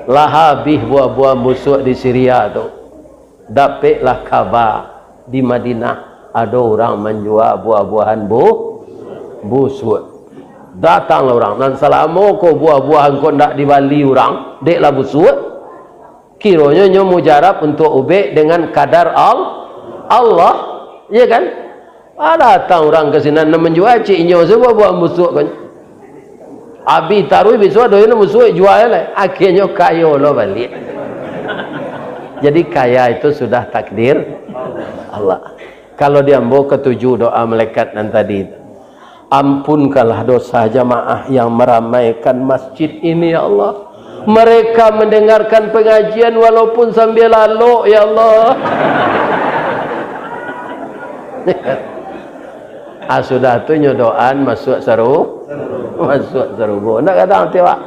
Habis buah-buah busuk di Syria tu. Dapatlah khabar di Madinah ada orang menjual buah-buahan busuk. Datanglah orang dan selama ko buah-buahan ko ndak dibali orang, deklah busuk. Kiranya nyo mujarab untuk ubek dengan kadar Allah, ya kan? Datang orang ke sini nak menjual cik nyo sebab buah busuk kan. Abi taruh besok doyan busuk jual lah. Akhirnya kaya lo balik. Jadi kaya itu sudah takdir Allah. Kalau diambil ketujuh doa malaikat dan tadi, ampunkanlah dosa jamaah yang meramaikan masjid ini ya Allah. Mereka mendengarkan pengajian walaupun sambil lalu ya Allah. Sudah tu nyodoan masuk seru. Masuk serubo. Nak kata nanti Pak,